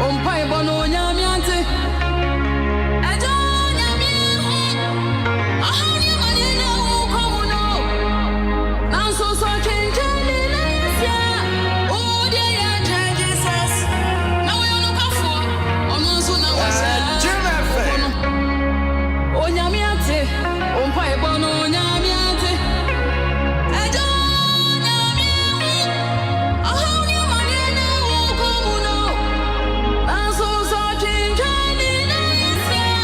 Ompai bono nyamiante. Ejo nyami. Ahani manina ukomuno. Nanso so chenjani na sia. Oh dear ya Jesus. Na we ono kafo. Ono so na wasa. O nyamiante. Ompai bono nyamiante. Ejo nyami. Ahani manina ukomuno. Nanso so chenjani na sia.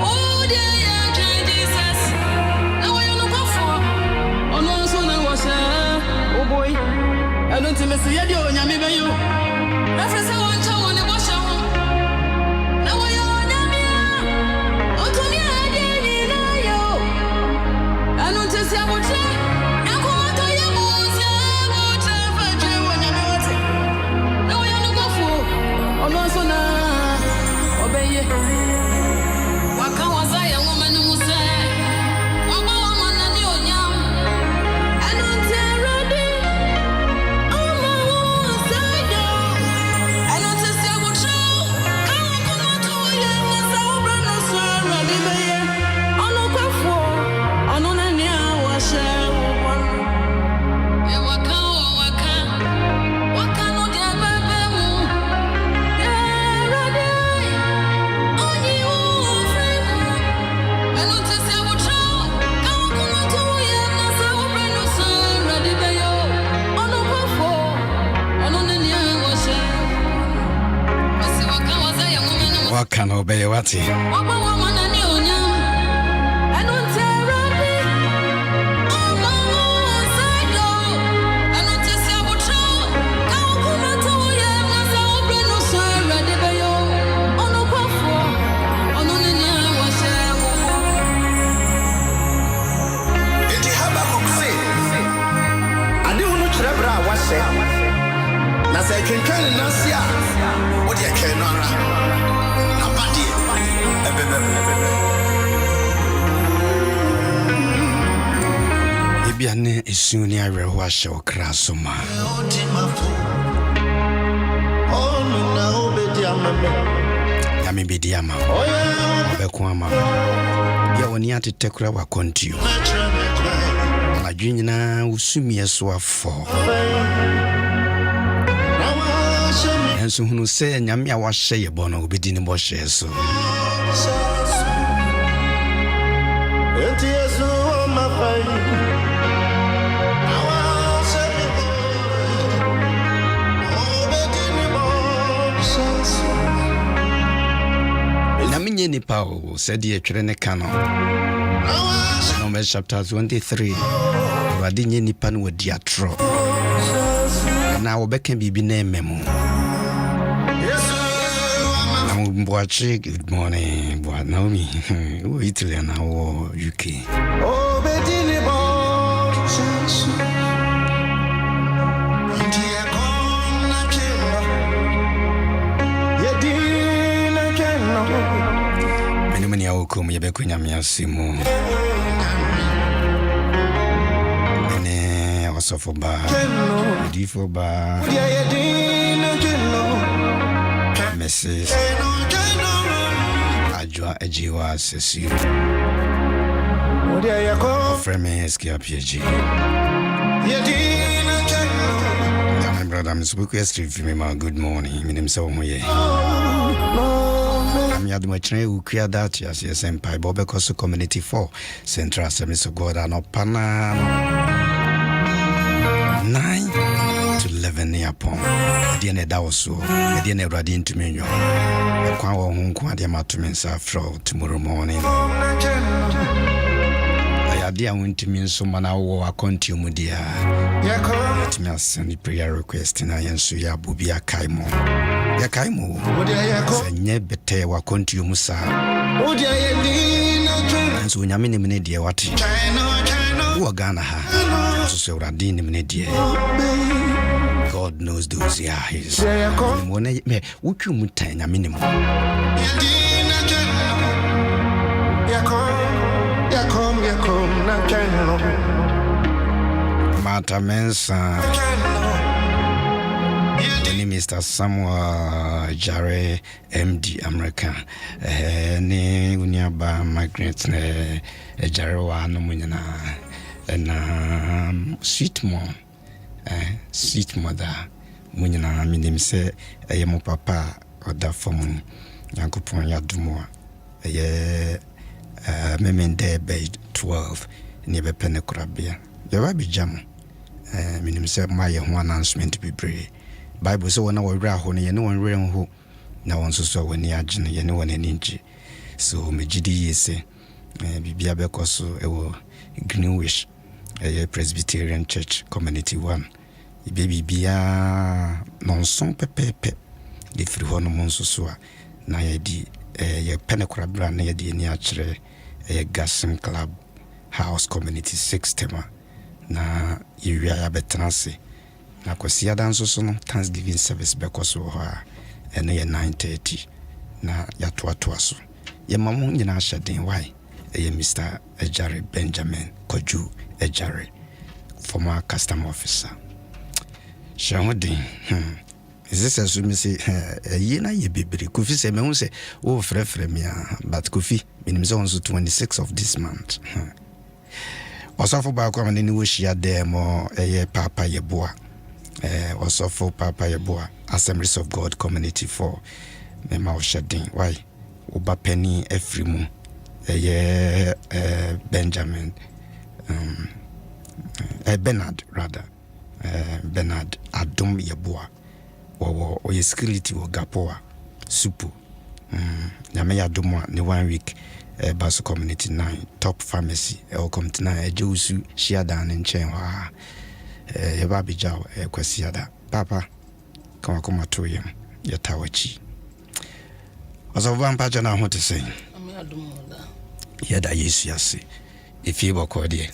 Oh dear ya Jesus. Na we ono kafo. Ono so na wasa. Oh boy. I don't think Mr. Yadi or Yami Bayo. Reference I want to one wash out. Now I own Yamia. Otonia, I don't say I would say. Now go on to your moons. I would have a dream when you're not. Now I don't go for. Oh, no, so now. Obey it. What can was I a woman who said? What about one and your yam? I don't tell Roddy. What can obey what? Ibiane isuni arewa show krasoma. Yami bidiama. Obekwama. Ya woni atetekura wa kontio. Adwinina usumi eso afo. Enso hunu se nyame a wahye ye bono obedi ni bo hye so. Nyame nipa o said ye twere ne kano. Numbers chapter 23. Wadi nye nipa no wadi atro. Na obeka bibi na ememu. Mboachi, good morning, Boa Naomi. Who Italy and now UK. Oh, Betty Boss. Many are come, Yabequina Miasimo. Many also for bar, D for bar, Mrs. Appiagyei says you. Friend me Appiagyei. My brother, I'm speaking to me. Good morning. My name is Adom Ahengua. I'm Adom Ahengua. We are that yes, Empire Bobe Koso Community 4 Central Service of God and Opana 9 to 11 year pon. Diene dawoso. Diene ready into me. Kwa wo hunku ade matumensa from tomorrow morning. Ade a wintimi nso mana wo akonti mu dia. Let me send prayer request na yenso ya bobia kaimo. Ya kaimo. Senye bete wa konti mu sa. Nso nyame ne mene dia wate. Wo Ghana ha. So se uradi ne mene dia. God knows those his. Mone me wutwu mutan nyame ne mu. Mata mensa. Mr. Mr. Samuel Jare MD American ne unyaba migrant Jare wa no munyana na sweet mom sweet mother munyana minim se mo papa oda fom yankopon yadomo memende be 12 ne be pene kurabia be ba bijam minim se my ho announcement bebre Bible so na wo wra ho ne ye ne won wra ho na won so so wani agene ye ne won aninji so megidi yese bibia be koso ewo Greenwich Presbyterian Church Community 1 baby bia non son pepepe de firi ho no monso so a na ye di ye penekora bra na ye di ni akire Gassim Club House Community 6 tema na yewia ya betranse na kwasi adanso so no Thanksgiving service be koso ho a ene ye 9:30 na yatoatoa so ye mamu nyina hyeden why Mr. Ejare Benjamin Koju Ejare, former custom officer. Shamodi, is this as we say, yena ye bibiri. Kofi say, me say, oh, frefre me, but Kofi, minimum on 26th of this month. Also for back when any wish ya demo, Papa Yeboa, also for Papa Yeboa, Assemblies of God Community 4, me mouth shedding. Why? Oba penny every moon. Benjamin Bernard rather Bernard Adom Yeboa or security or gapoa supu nyame yadomo ne 1 week Baso Community 9 top pharmacy community 9 Josu Shiada nchen wa yeba bijao kwasiada papa kama kuma toyem yatawachi Azova mpaja na ho te sei Yada Yesu yase ifi bokode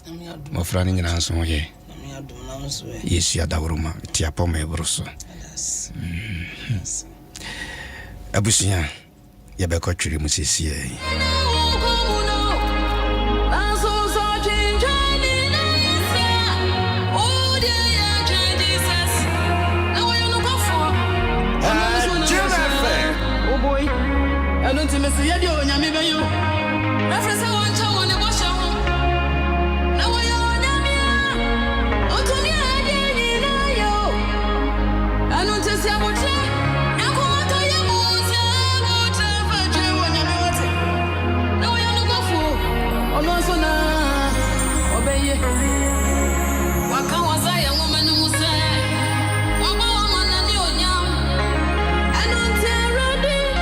mo frani nyina nso ye Yesu yada woruma ti apoma ebroso abusia ya be ko twiri mu sesie I don't think Mr. Yadio Nyame be you. Reference I want to one and wash out. Now I am Namia. Oh, to me, I didn't know you. I don't say I would say. Now come out to your moons. I would for you when you want it. Now I am no go for. Oh, no, so now. Obey you. What can was I a woman who said? What about one and you young? I don't tell Roddy.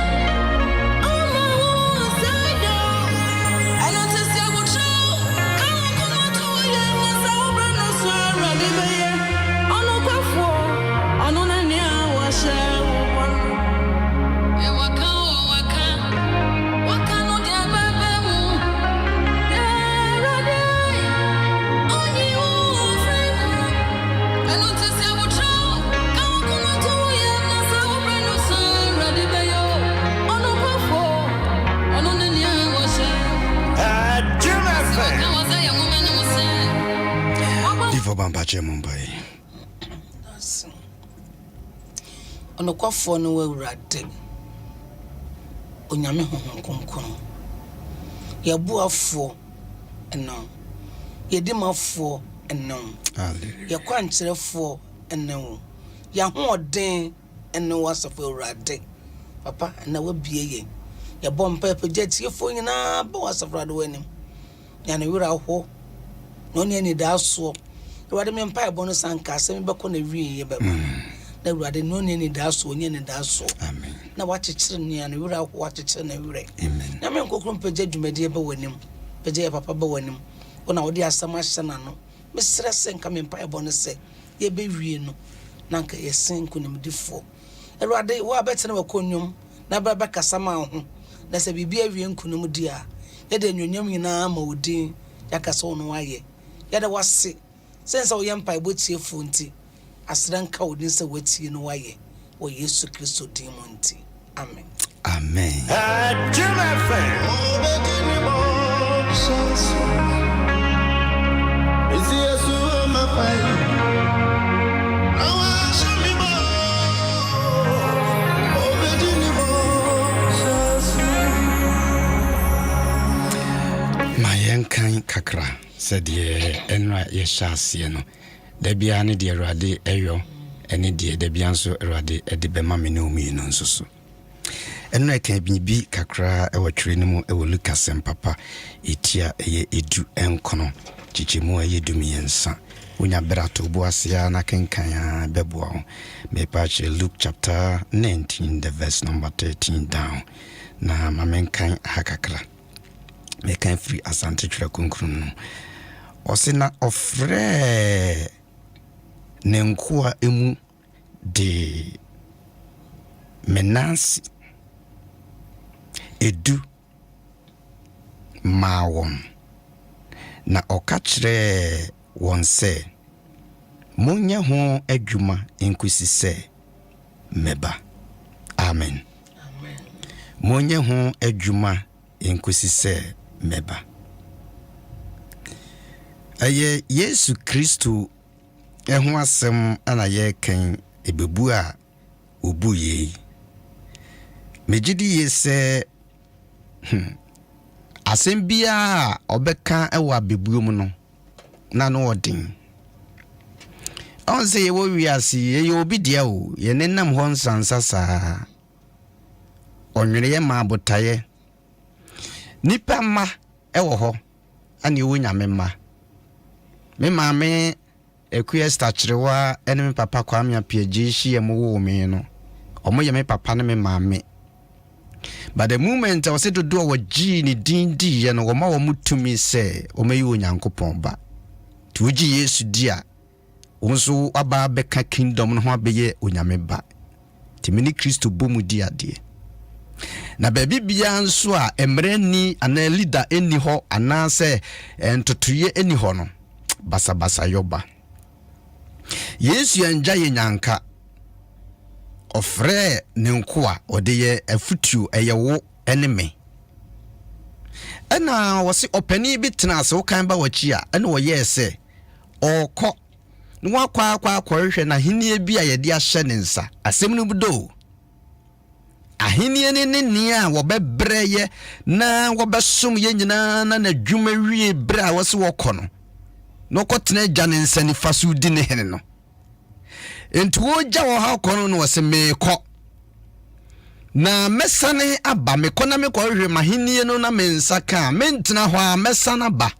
Bambache Mumbai. Ono kwafo no wawurade. Onyame honhom konkon. Ye buafo eno. Ye dimafo eno. Ye kwankyerefo eno. Ye hoden eno wasofo wawurade. Papa na wabie ye bompa pejetiefo nyina ba wasofrade wanim. Ya ne wura ho. No ne ni da so. Ruade me mpa ebo no sanka se me beko na wie ye beba na ruade no ne ni da so onye ni da so amen na wakyekere ne ya na wura ko wakyekere na wure amen na me nkokrom pagye dwumade be wanim pagye papa be wanim ona wode asama hyena no me sere se nka me mpa ebo no se ye be wie no na nka ye sen kunim difo ruade wo abetene wakonnwom na ba kasa ma ho na se bibia wie nkunim di a ye de nwonyam nyina ma odin yakasa ono waye ye de wase sense o yampa ibotie funti asranka odin se watie no waye o Yesu Kristo dimonti amen amen kakra said ye enra ye shasie no da bia ne de Awurade eyo ene de da bia nso Awurade ede bema me no mi no nso so enra kan bi kakra e watwere ne mu e wo Lucas papa etia ye edu enkono chichimu ye dumiensa unya berato boasia na kenkan beboa ho me patch Luke chapter 19 the verse number 13 down na mamenkan hakakra me kan free asante twere konkrun no osina ofre nenkoa emu de menansi edu mawon na okachre won se munya ho adwuma enkusi se meba amen Amen. munya ho adwuma enkusi se meba aye Yesu Kristo eho asem ana ye kan ebebu a obu ye mejidi ye se asem bia obeka ewa bebuo mu no na no odin on se ye wo wiase ye obi dia o ye nenam ho nsansa saa onwere ye ma botaye nipa ma ewo ho ani wo nyame ma me maame ekuye stachirewa ene me papa Kwame Appiagyei hie mo wo me no omo ye me papa ne me maame. But the moment I was said to do our gene D and Wama Mutumi say, O may you Yankopon ba. To G. Yes, dear. Also, Aba Beka Kingdom no be unyame ba. Timini Christo Bomu dear. Na baby beyond swa, emreni and a leader any ho, and now say, and to 2 year any hono. Basa basa yoba. Yes, you enjoy Yanka. Ofre nenkwa odeye afutu eyewo eneme ena wose opani bitena se wokan ba wachi a ena wo yese okọ nwa kwa hwehwe na henie bi a yede ahye ne nsa asem no budo ahenie ne a wo bebreye na wo besom ye nyina na adwuma wie bra wose wokọ no kotena agya ne nsa ni faso di ne hene no enti wo gya wo ha kono no wose meko na mesane aba meko na meko hwe mahenie no na mensa ka mentena ho a mesana ba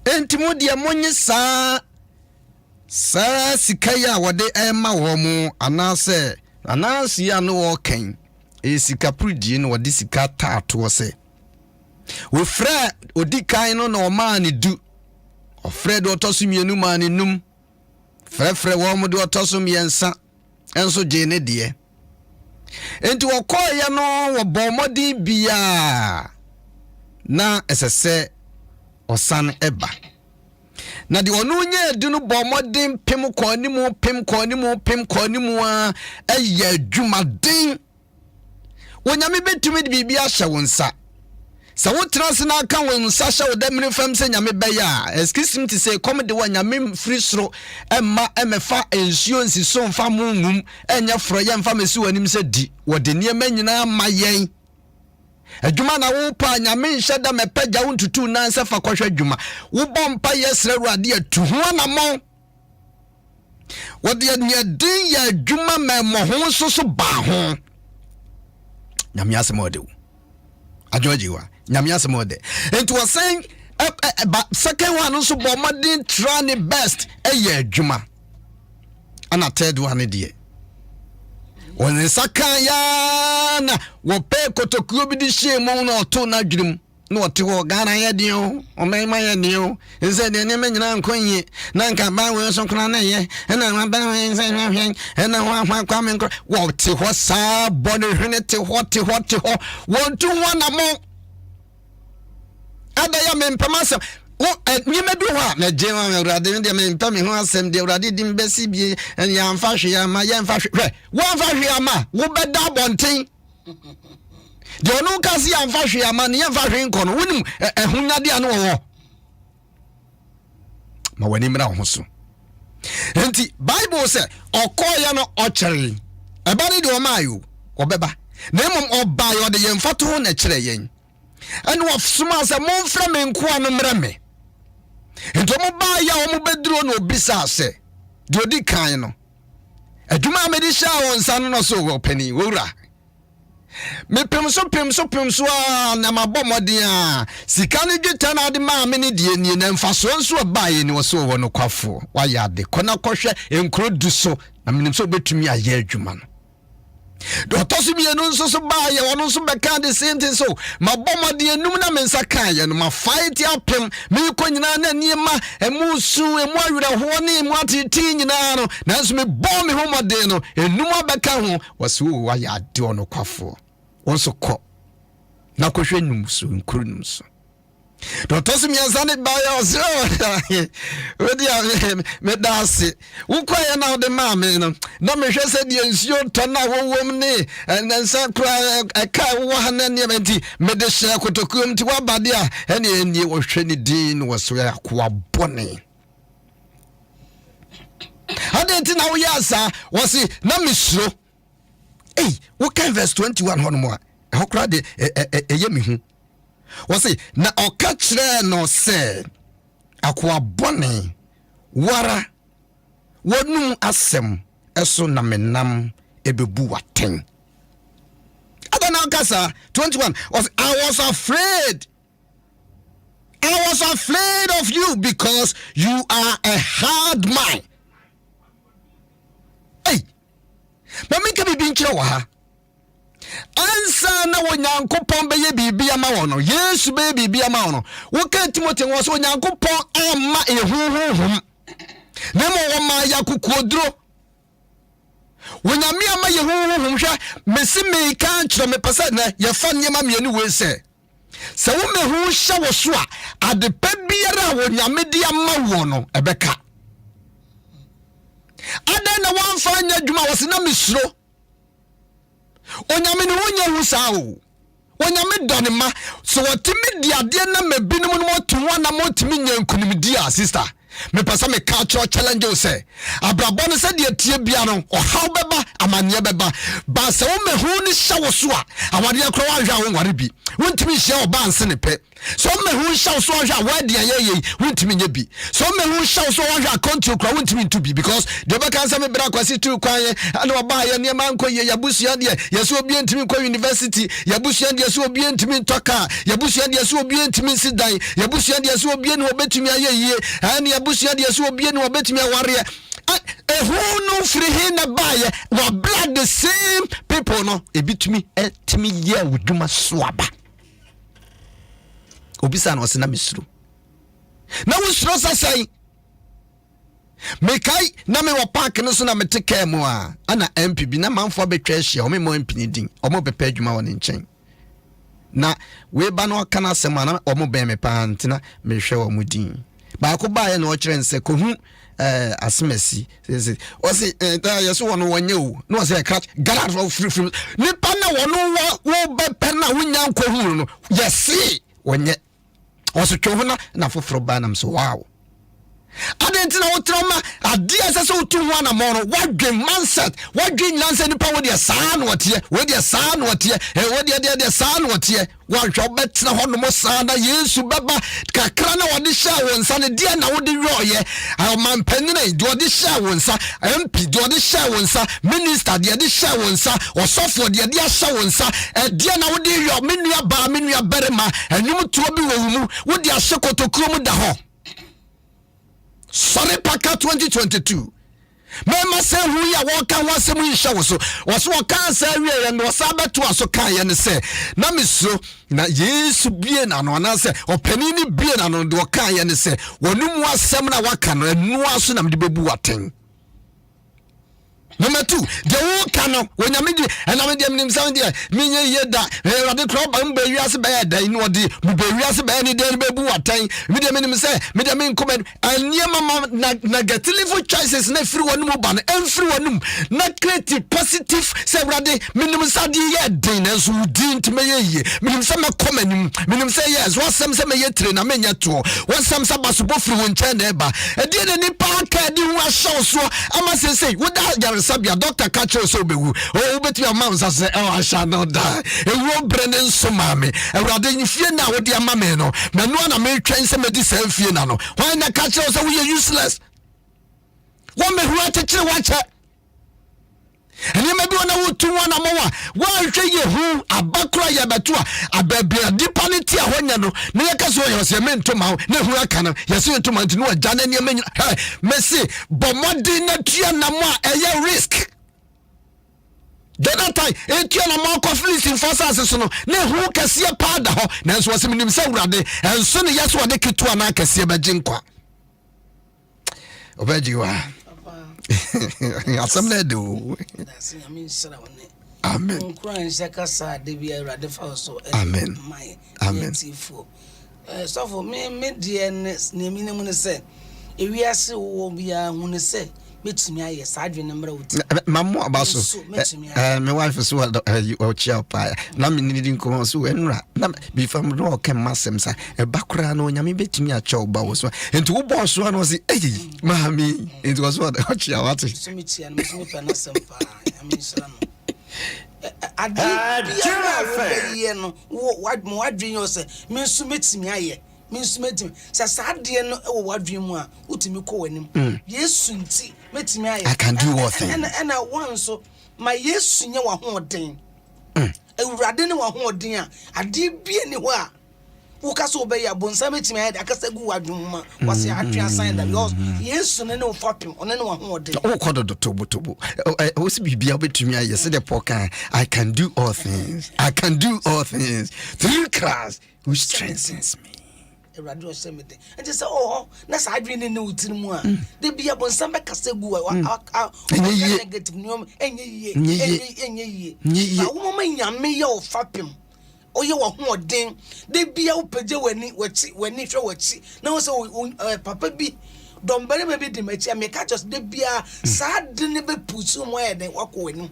enti mo dia monye sa sikaya wode ema wo mu anase ya no wo ken sika prudie no wode sika taato wose wo fra odi kan no na o ma ne du o fra do to so mienu ma ne num frefre wo mu de otosum yensa enso je ne de enti wo koya no wo bomodi bia na esese osan eba na de onu nye du no bomodi pem kwanimu a eya adwumaden wonyame betumi de bibia hye wonsa sa wo trans na aka wonsa hye wo demre fam se nyame beya excuse to say come de wanyame free soro emma emefa ensuo nsiso mfa mungum enya fro ye mfa mesi wanim se di wo de niema nyina mayen adwuma na wo pa nyame nhye da mepagya wo ntutu na se fa kwhwe adwuma wo bompa yesre ruade atu ho na mo wo de ne din ya adwuma memo ho so ba ho nyame asemo de wo Adwojiwa nyame asemo de enti was saying second one so bomodin try the best eye adwuma ana third one de won sakan ya na wo pe kotokuo bi di shemu na oto na dwurum na ote ho Ghana ye de o omema ye de o nse de ne menyina nkonye na nka ba we so kona na ye na ma ba we nse hwen na ho kwa me nkro wo te ho sa bone hwene te ho won tu ho na mo ada ya me mpamasa wo nyemedu ho na jema me urade de me mpame ho asem de urade di mbesi bi ya mfa hwe ya ma ya mfa hwe wo mfa hwe ya ma wo beda bonten de onu kasi ya mfa hwe ya ma ne ya mfa hwe nko no wonim ehunyade anu wo ma wani mra ho so enti bible say okoya no ocheri ebani de o mayo obeba na mom oba yo de yemfato ho na kire yen and what smas a mon from in Quanum. And to buy your bedroom no bisa do di kind. A Juma medisha on San or so penny, wura. Me pimso na mabomodia sikani gitana de ma meni die ni na mfaso nso abaye ni wo no kwafo wa ya de kona kohwe enkrodu so na menim so betumi aye adwuma no do tosi mi enu nso so baye wono nso beka de same thing so mabomodia num na mensa kan ye no ma fight apem me ko nyina na niema emusu emu awira ho ne emu atiti nyina no na nso me bom me homode no enum abeka ho wase wo wa ya de ono kwafo also call na kohwe num so nkuru num so do tosi mi azane baye so we dia me dase wo kwaye na de ma me no na me hwe se de nsuo to na wowom ne nansa kra aka wo hana ne menti me de hye kotokum ti wa bade a ene wo hwe ne din wo so ya kwa bone adenti na wo yasa wo si na misro. Hey, what kind verse 21 honmo? How crowd yemi was it na o kachre no se akwa bone wara wonu asem eso na menam ebebu waten. Adana kasa 21 was I was afraid of you because you are a hard man. Hey, Mami ka bibi nkyere wa ha. Ansa na wonyankopon beye bibia ma wono. Yesu beye bibia ma wono. Wo ka Timothy wo so wonyankopon amma ehuhuhum. Na mo wo ma yakukuodro. Wonyame ama yehuhuhum hwa mesi me ka nkyere me pesa na ye fa nyema mienu we se. Se wo mehu hya wo so a adepa biara wonyame dia ma wono ebeka. Ada na wanfa nya dwuma wose na misro onyame ne wonya husa o onyame done ma so wotimi di ade na mabinum no moto na motimi nya nkunimdi a sister me pesa me cultural challenge o say abrabo no se de tie bia no ohaw beba amanye beba ba se wo mehu ni hya wo so a awade akro wa hwa wo nware bi wontimi hya oba anse ne pe so mehu hya so hwa wa de ayeye wontimi nya bi so mehu hya so hwa kontu kra wontimi ntu bi because de be kan se me bra kwasi tu kwan ana oba ya ne man koye yabusu de yeso obi ntimi kwa university yabusu de yeso obi ntimi ntoka yabusu de yeso obi ntimi sidan yabusu de yeso obi ne obetumi ayeye ani abusia de so obie no obetimi aware ehunu free na baye wa blood the same people no ebitumi etimi ye wuduma soaba obisa na osena misru na wusro sasai mekai na me wa park no so na meteke mu a ana MP bi na manfo betwa hia o me mo MP ni din o mo pepa adwuma won nchen na we ba no kana sema na o mo ben me pa ntina me hwe wo mu din ba ko ba ye no kire nse ko hu asemasi o se ta yeso wono wonye o no se crash garage for free ni pa na wono wo be pe na wonya nko hu no yesi wonye o se two hu na foforo ba nam so wow adentina wotroma adia sese otu ho na mo no wadwen mindset wadwen lanse ni pa wo de saa no tie wo de saa no tie wo de saa no tie wanhwa betina ho no mo saa na Yesu baba kakra na wode hya wonsa ne dia na wode roye amampanine de wode hya wonsa MP de wode hya wonsa minister de hya wonsa osofo de hya wonsa dia na wode yo menua ba menua berema enum tuo bi wo mu wode ahye kotokuro mu da ho. Sorry paka 2022 mema se hu ya woka wasem yisha wo so woka sa wie no sabeto aso kan ye ne se na miso na Yesu bie na no na se opanini bie na no de woka ye ne se wonum asem na waka no enu aso na mde bebu waten. Number 2, the woka no wonyame di enam de mnim sam de menye yeda rade kroba mba wiase ba ya dan no de mba wiase ba ne de bebu waten me de menim se me de men comment aniema negative choices na free wonum ba no enfree wonum na create positive se rade menim sa de ye den na so din ntime ye menim se me commenim menim se yes wasem se me ye tre na menya to wasem sa baso bo free won chen na ba e de ni pa ka di hu ahye so ama se woda yare sabia doctor catch us obewu o betumi amount say I shall not die e wo brenen so mame awrade nyfie na wo de amame no menu na me twen se medi se fie na no why na catch us we are useless one me who atechire wache ene me bi wona wo tu wona mo wa hwe ye hu abakura ya betu ababia dipanity a honya no ne ye kaso ye se mento ma ne hu aka no ye se to manti no agya na ne me mesi bomodi na tua na mo a eye risk Jonathan etua na mo conflict in forces so no ne hu kase pa da ho nanso wose minim se wurade enso ne yeso wode ketua na kase ba ginkwa obajiwa Assembly do. Amen. Amen. Amen. So for me dear name say if we are so we are when say metimi aye sadwe number uti mammo abaso my wife is what you chia pa na me need nko so enra na bi fam no ke masem sa e bakura na onyame betimi a chia ba wo so enti wo boss so na say eh mami enti was what chia what so me chia na me pa na sem pa ami sra no adi no mo wadwen yo say me so metimi aye minsumetim sa sadie no e wo wadwen mu a utimi ko wanim yesu nti metimi aye I can do all things and one so my yesu nye wa hoden ewurade ne wa hoden a ade bie ni ho a wo ka so be ya bonsa metimi aye akasa gu wadwen mu ma wase atwe asan da because yesu ne wo fapem one ne wa hoden o kodo tobo o si bibia betumi aye se de poka I can do all things through Christ who strengthens me radio semete and just say oh na sa adwene ne utiri mu a de bia bonsam be kasa gu negative nyom enye ba wo ma nyame ye o fapem o ye wo hoden de bia wo page wani hwe wachi na wo say papa bi dombere me bi de machi me ka just de bia sa de ne be putu mo ye den wako wani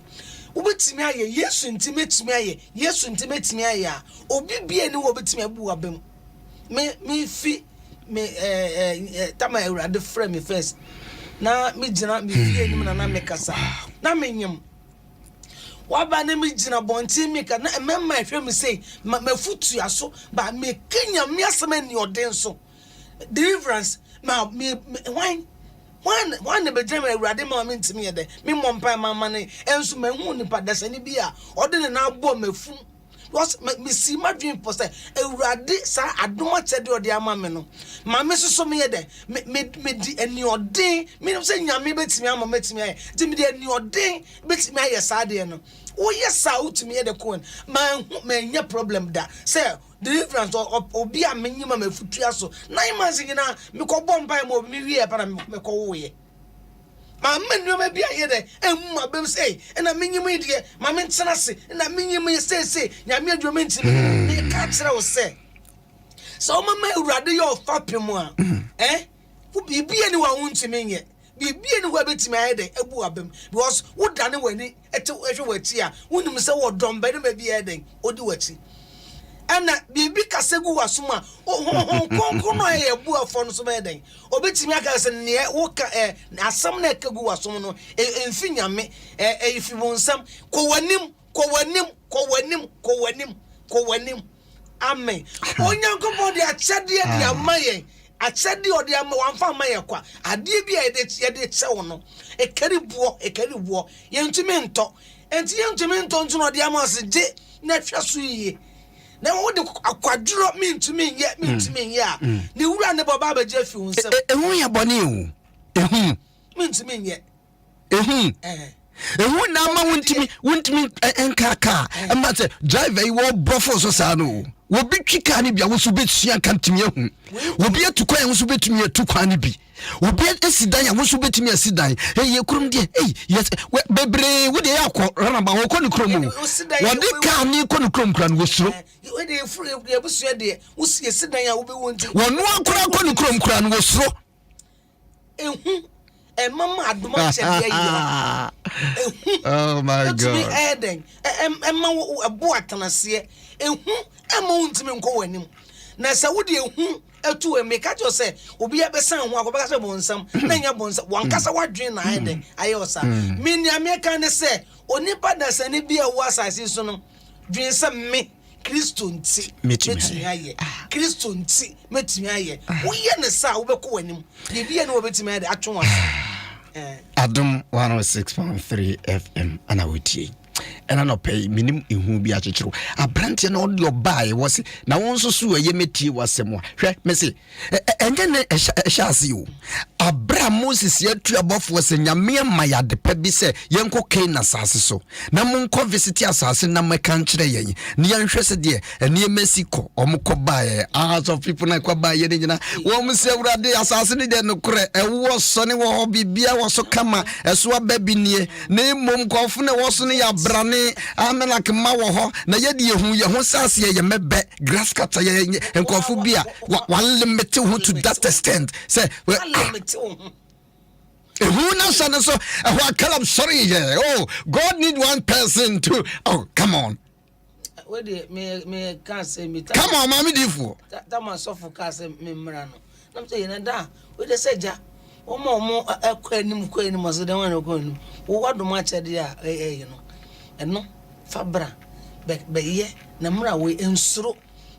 obetimi aye yesu ntimetimi aye yesu ntimetimi aye a obi bia ni wo betimi abu abem me fi me tama urade frame me first na me gina me fi enim na me kasa na me nyem wa ba na me gina bonti me ka na memma hwe me say me futu aso ba me kenya me asema ni oden so deliverance ma me one ne be gina urade ma me ntimi ye de me mompa mama ne enso me hu ni padasa ni bia ode na abo mafu was me see my dream for say ewurade sa adoma chede ode ama me no ma me soso me ye de me di eni ode me no say nyame betimi ama metimi aye ti me di eni ode betimi aye sa de no o yes sa utimi ye de ko ma nya problem da say deliverance obi a menyima mafutu aso 9 months ngina me ko bomba mo me wie pa na me ko wo ye ma menu ma bia ye de emu abem say na menyim ide ma me ntena se na menyim say nyame adwuma nti me ka kire wo say so mama urade yo fapem a wo bibia ni wa wuntimi nye bibia ni wa betimi aye de ebu abem because wo dane wani ete ehwe wachi a wonim se wo domba ne ma bia de odi wachi ana bibi kasegu wasoma konko no ye bu afo no so me den obetimi aka se ne wo ka asam na kagu wasom no emfi nyame ifi bonsam ko wanim amen onyankopon de achade de amaye achade ode ama wamfa amaye kwa ade bia ye de chewo no ekaribuo ye ntumi nto enti ye ntumi nto nto no de ama se je na hwa so yiye na wo de akwaduro mintumi ye a ne wura ne baba abaje fi unsem ehun ya bone o mintumi ye ehun na ma wontimi enkaka ama se driver yi wo brofo so sa no wo bitwi ka ne bia wo so betua kan timi ehun wo bia tukwan wo so betumi atukwan ne bi wo bia esidan ya wo so betumi asidan ye kurum de yes bebre wo de yakọ rana ba wo kọ ne kurum wo de ka ni kọ ne kurum kran wo suro wo de furu e busu de wo si esidan ya wo be wonti wo no akora kọ ne kurum kran wo suro ehun mama adoma chede ya oh my god to be eden emma abo atanase ehun emma untimi nko wanim na sa wo de hu etu e make just say obi abesan ho akobaka say bonsam na nya bonsam wankasa wadwen na ayede ayosa me nia me kan ne say onipa da sane bia wo asase so no dwen say me Kristo nti metimi aye Kristo nti metimi aye wo ye ne sa wo beko wanim de bia ne wo betimi aye atwon Adom 106.3 FM ana wotie ena no pay minim ehu bi akekero abrante na odlo bae wose na won so so ye metie wasemo hwe me se enye ne ehase o abra Moses ye tu abofo se nyame ma ya de pa bi se yenko Canaan asase so na mon ko visit asase na meka nkire yen ne yenhwe se de ene Mexico omko bae as of people na kwa bae ye nyina wo mu se urade asase ne de no kure ewo so ne wo bibia wo so kama eso ababi nie na mom kofo ne wo so ne ya brane amena kema wo ho na yede ye ho sase ye mebe grass cutter ye nkofo bia wa limit ho to that extent say who now son so what column sorry yeah oh God need one person to oh come on where me can say me come on mami difu that man so for can say me mra no I'm saying na da we dey say ja omo akwanim so dey wan akwanim wo wado ma chede a you know eno fabra be ye na mra we ensuro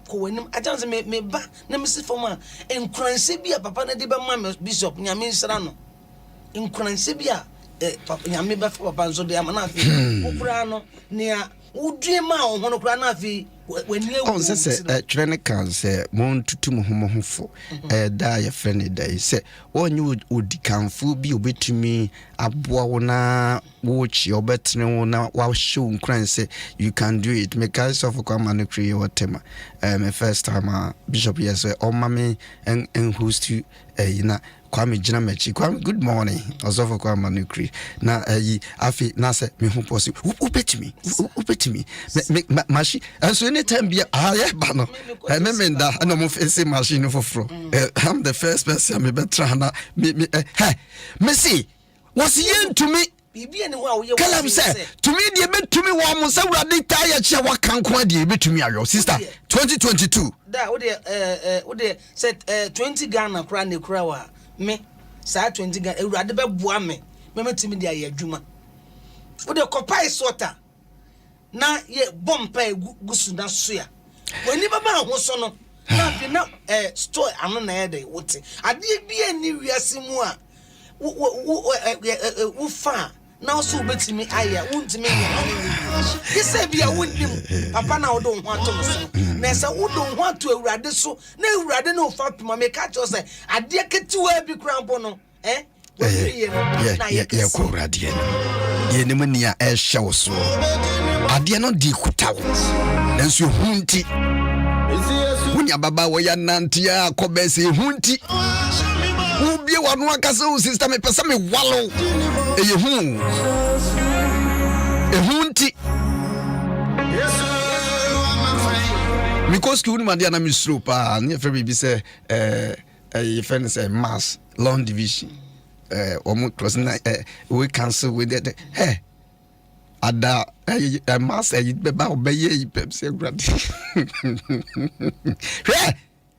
ko wanim ajanse me ba na me si foma enkuranse bia papa na de be ma bishop nyame nsra no enkuranse bia nyame be fa papa nso de amana afi okura no ne a udue ma ho no kura na afi wani ewu on se twene kan se mon tutum homofo da ye frene dai se onyu odikanfo bi obetumi aboa wona wo chi obetne wona wa show nkran se you can do it make us of come and create whatever my first time bishop yes o mame en host you na Kwame Jina Mechi Kwame good morning osofo Kwame Manukri na afi na se me hu posi upetimi mashi so anytime bia aye ba no memenda na mo face machine foforo I'm the first person me betra na me see was yen to me bibia ne ho ye kalam say to me de betumi wo mo se wurade taya che wakanko de betumi ayo sister 2022 da wo de set 20 Ghana kra ne kra wa me sa 20 Ghana ewurade be boa me metimi de aye adwuma wo de kopai sota na ye bompa gusu na so ya woni baba ho so no na fi na store anu na ye de wote ade bia ni wiase mu a wo fa na so betimi aya wontimi ye bia wonim papa na wo do ho ato so na sa wo do ho ato ewurade so na ewurade na ofa pema me ka cho say ade ketewa bi krampo no ye ko ewurade ye ne mania e hye so ade no di kutawo nanso hunti wunya baba wo ya nantia akobese hunti ubie wanu akase o sister me pesa me walo ehunti because kunu mandia na misro pa na fe bibi say you friend say mass long division omo cross na we cancel with that ada mass be ba obeye pepsi grad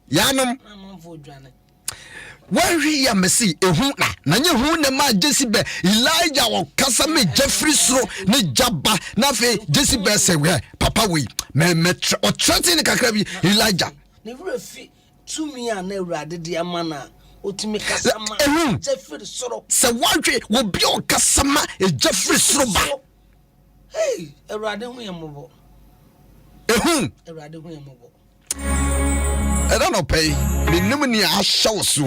yanom Wari ya mesi ehu na nye hu ne ma Jezebel Elijah wo kasa me Jeffrey sro ne jaba na fe Jezebel se we papa we me o trati ne kakra bi Elijah ne refi tumi a na Awurade de amana otumi kasa ma Jeffrey sro se wadwe wo bi o kasa ma Jeffrey sro ba hey Awurade hu yemobo Awurade hu yemobo I don't know pay the numini a show so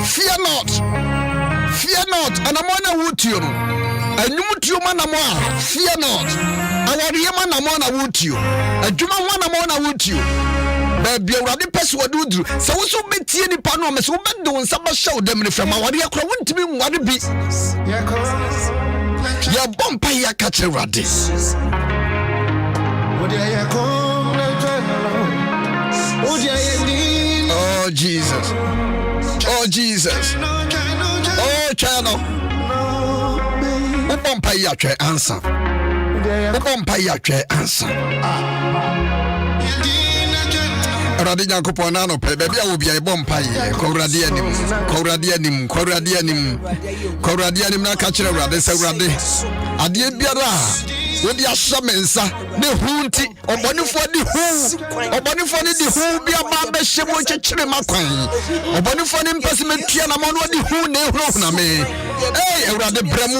fear not and I'm on a wood you a new man among fear not our yeman among a wood you a Juma one among a wood you baby already pass what do so we so bet any panomas who been doing some show them from our dear crowd to be what it be your bumper ya catch a radis Oh Jesus. Oh Jesus. Oh channel. Upompa ya twe answer. Upompa ya twe answer. Awurade Nyankopɔn na no pɛ baabi a wo bia ɛbɔ mpaeɛ kɔ Awurade anim na ka kyerɛ Awurade sɛ Awurade adeɛ biara a wodi ahyɛ me nsa ne hu nti ɔbɔnefoɔ de hu ɔbɔnefoɔ ne de hu bi aba bɛhyɛ mu kyekyere makwan ɔbɔnefoɔ ne mpɛ sɛ metua na ma no de hu na ehunahuna me Awurade brɛ mu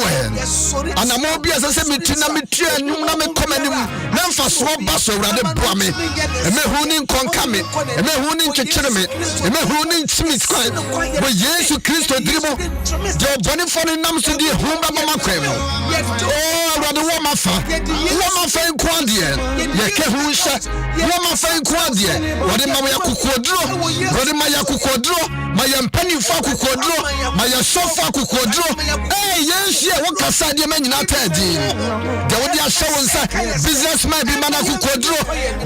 anamo bi ɛsɛ sɛ metu na metua anwum na mekɔ m'anim na mfa soɔ ba so Awurade boa me ɛmɛhu ne nkɔnka me ɛmɛhu ne nkyekyere me ɛmɛhu ne nkyimi kwan wɔ Yesu Kristo diri mu deɛ ɔbɔnefoɔ ne nam so de hu bɛba makwan mu Awurade wɔ mafa nko adeɛ yɛkɛ ho nhyɛ wɔ mafa nko adeɛ wɔde ma yɛ kokoduro wɔde ma yɛ kokoduro ma yɛ mpanimfo kokoduro ma yɛ sɔfo kokoduro yɛnhyia wo kasa deɛ ma nyina ta din deɛ wode ahyɛ wo nsa businessman bi ma na kokoduro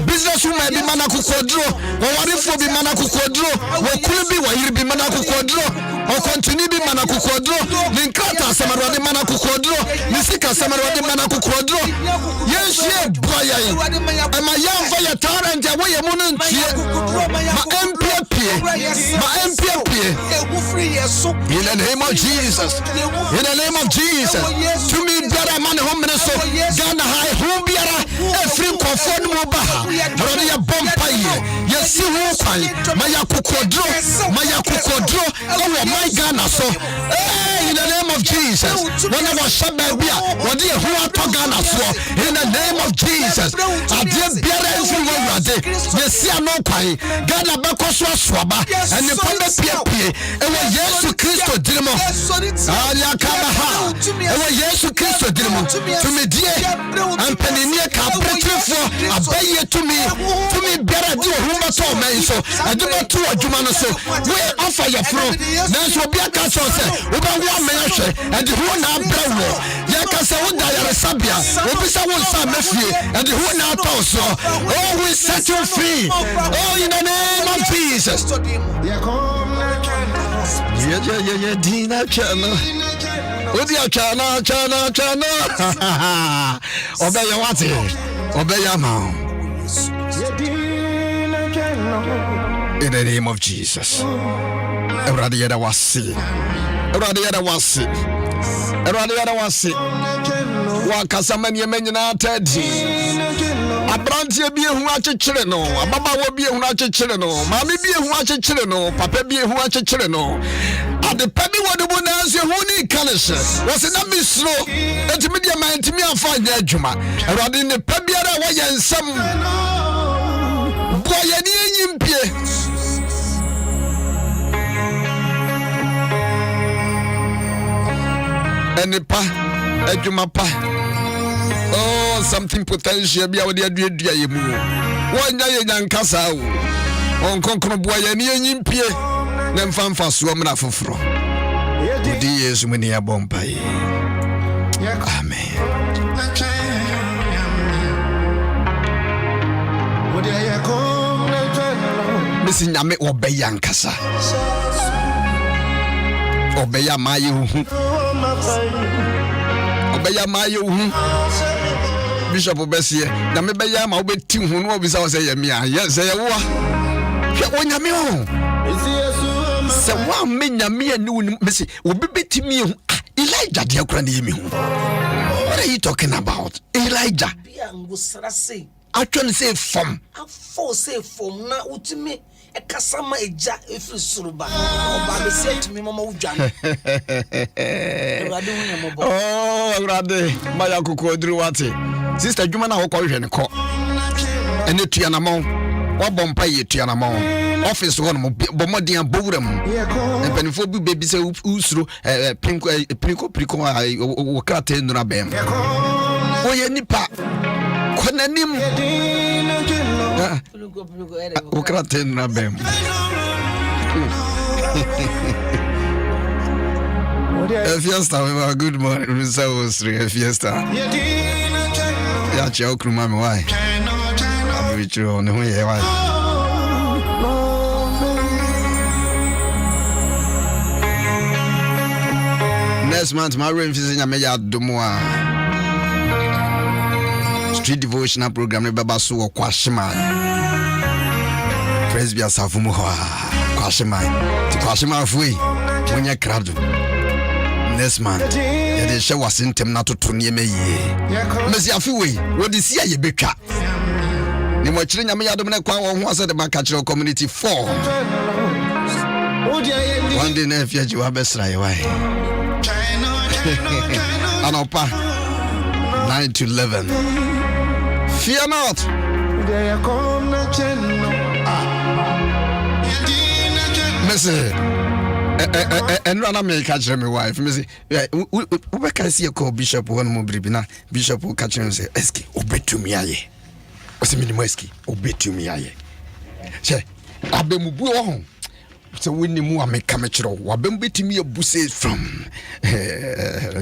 businesswoman bi ma na kokoduro wɔwarefo bi ma na kokoduro wɔkuru bi wɔyere bi ma na kokoduro ɔkɔntini bi ma na kokoduro ne nkrata asɛm Awurade ma na kokoduro ne sika asɛm Awurade ma na kokoduro yɛnhyia bɔ yɛn ɛma yɛmfa yɛ talent a woyɛ mu no ntie ma ɛmpiapie in the name of Jesus to me biara ma ne ho mene so Ghana ha ho biara ɛfiri nkɔfoɔ no mu ba ha Awurade yɛ bɔ mpaeɛ yɛsi ho kwan ma yɛ kokoduro ɛwɔ my Ghana so in the name of Jesus wɔne wɔhyɛ baabi a wɔde yɛ ho atɔ Ghana soɔ in the name of Jesus adeɛ biara ɛfiri wɔ Awurade yɛsi ano kwan Ghana bɛkɔ so asoaba ɛnipa bɛpiepie ɛwɔ Yesu Kristo diri mu ayakaba ha ɛwɔ Yesu Kristo diri mu tumidie ampaniniɛ ka apretefoɔ abayɛ tumi biara de wɔ ho bɛtɔ ɔman so ɛde bɛto adwuma no so woyɛ afa yɛforo nanso obi aka kyerɛ sɛ wobɛwo amɛn ahwɛ ɛde ho na abrɛ wɔ yɛka sɛ woda yaresabea obi sɛ wo nsa mɛfie ɛde ho na atɔ so we set you free in the name of Jesus Dina chana Odia chana Obey your what? Obey your mouth. In the name of Jesus. Eradiada wasi. Wakasamani menina tedi. Abrantie bi ehu akyekere no ababawo bi ehu akyekere no maami bi ehu akyekere no papa bi ehu akyekere no adepa bi wode bu nanse hu ni kanese wose na misro etimi de mantimi afa nya adwuma Awurade ne pa biara wo ye nsam boye ni enyimpie enipa adwuma pa something potential bia wode aduadua ye mu wonya ye nyankasa wo onkonkro boye ni enyimpie na mfamfa so mra foforo odi Yesu muni ya bompa ye amen mesi nyame obeya nkasa obeya maye hu obeya maye hu Bishop Obesie na me beya ma obeti hu no obisa wo se ye me a yes ye wo hwe onyame ho se wa me nyame ani wo mesi obi betimi hu Elijah de akura na yemi hu what are you talking about Elijah actually say from na utimi ekasama eja efiri suruba oba be say to me mama udwane Awurade maya kokodru wate sister dwuma na wo ko hwe ne ko ene tuanamon wa bompa ye tuanamon office ho no bomodin abowura mu empanifo bi bebi se usuro priko wo krate nura bem oye nipa konanim wo krate nura bem Fiesta, good morning. Fiesta. Yeah, choke, mama. Why? I'm with you on the way. Why? Next month, my room is in a Adom Street devotional program. Baba so Kwashima. praise be asafumu ho kwashema ti kwashema afui munya krado next man ya de she wasintem na toto ne meyi mesi afiwe wodi sia ye betwa ni mo kire nyame yadom ne kwa wo ho ase de maka kire community 4 one day na Appiagyei wa besra ye wai anopa 9 to 11 fear not Mese and run me catch my wife. Mese we can see a call bishop one more bribina bishop will catch him say eski obey to me aye. What's the minimum eski obey to me aye. Che abemubu ho. So when you move make camechro wabem beti me abuse from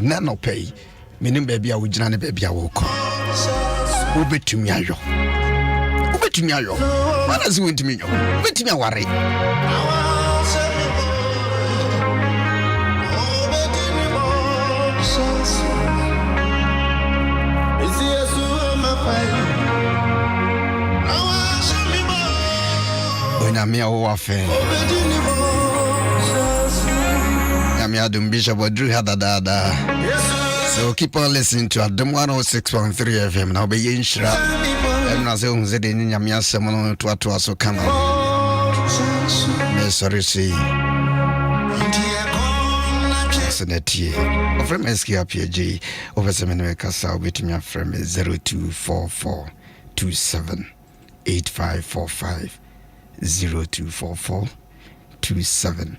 none of pay. Meaning baby I will jana baby I will call. Obey to me ayo. Obey to me ayo. What does it want to me? Obey to me worry. Nyamia wafe Nyamia Adom Bishop Drew Hadada. So keep on listening to Adom 106.3 FM. Now be inshra and na se unzede ni nyamia semono to aso kana me sorry see seneti ofre meski Appiagyei over semenwe kasa obetumi afre me 0244 27 8545 0244 27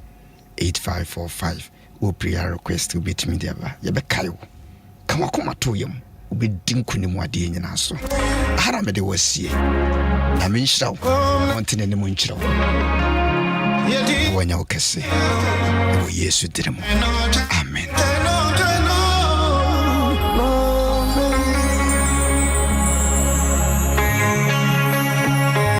8545 o prayer request will be to me there ya be kayo kama kuma to yam obi dinkuni mu ade nyina so hara me de wasie na me nhyira wo wonte ne mu nhyira wo wonya wo kese wo Yesu diremo amen.